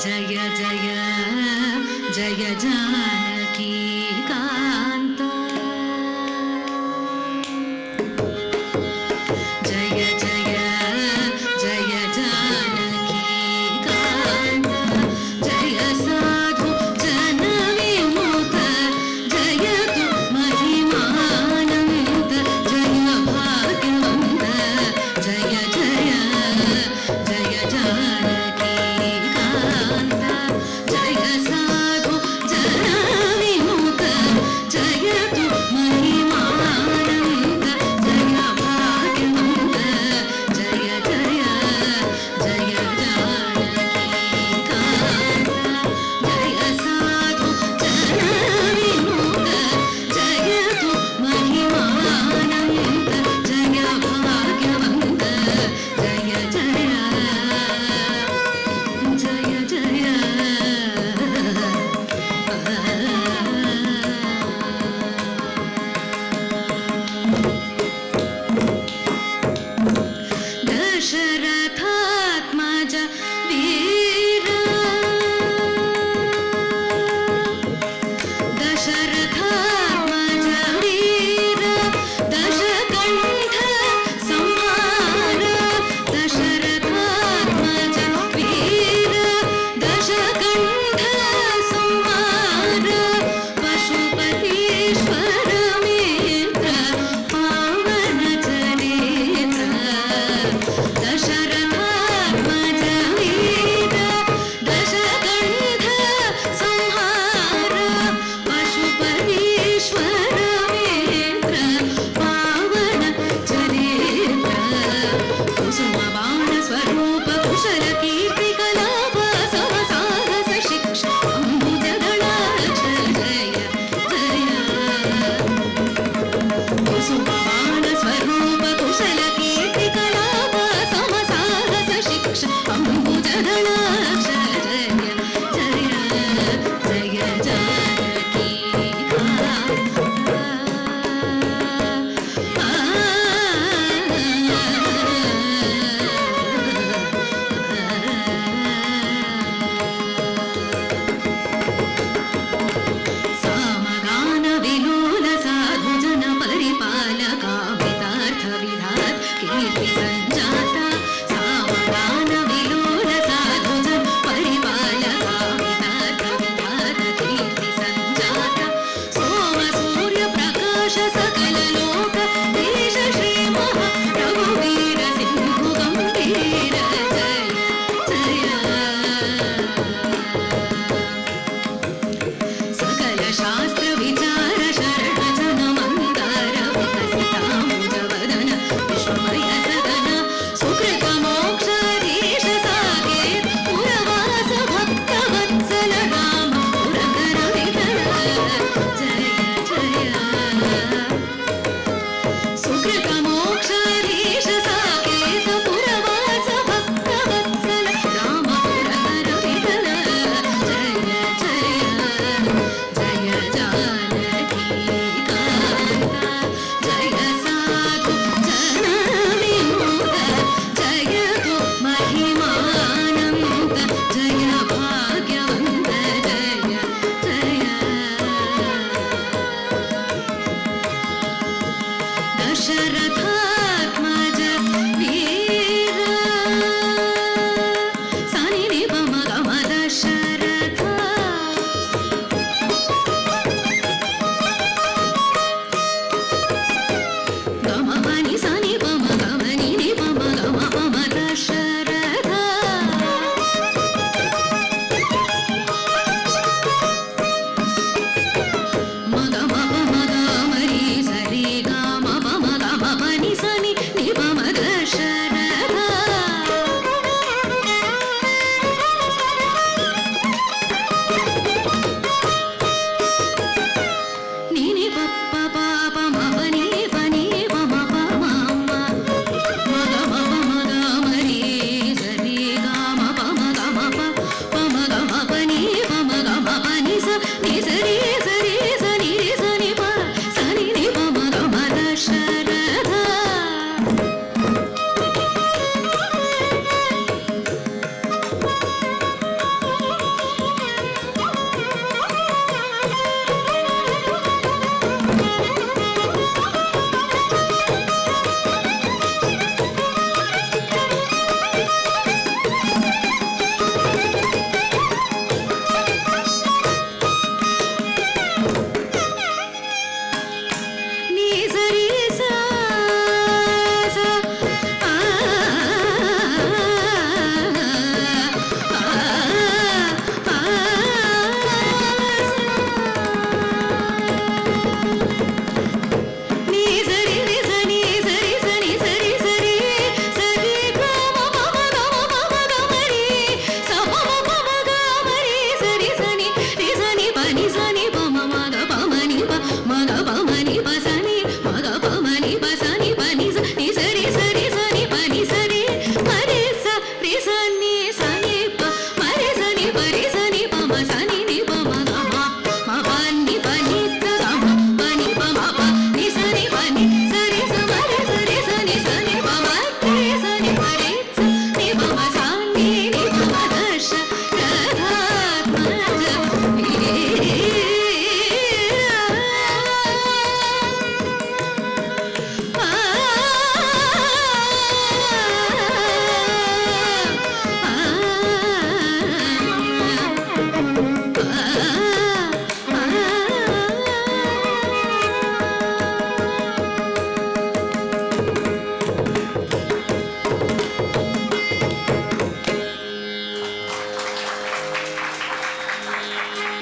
जय जय जय जानकी कांत जय जय जय जानकी कांत जय साधु जन विमुख जय तु महिमानंद जय भाग्यवंत जय जय जय जानकी जय साधु जन विमुख जय तु महिमानंद जय भाग्यवंत जय जय जय जानकी कांत जय साधु जन विमुख जय तु महिमानंद जय भाग्यवंत जय जय जय जय दशरथात्मज वीर दशरथात्मज वीर दशकंठ संहार दशरथात्मज वीर दशकंठ संहार पशुपतीश्वर मित्र पावन चरित्र दशरथात्मज वीर दशकंठ संहार पशुपतीश्वर मित्र पावन चरित्र कुसुम बाण स्वरूप कुशल कीर्ति कलाप समसाहस शिक्षा अम्बुजगणाक्ष जय जय कुसुम बाण स्वरूप कुशल कीर्ति कलाप समसाहस शिक्षा अम्बुजगणाक्ष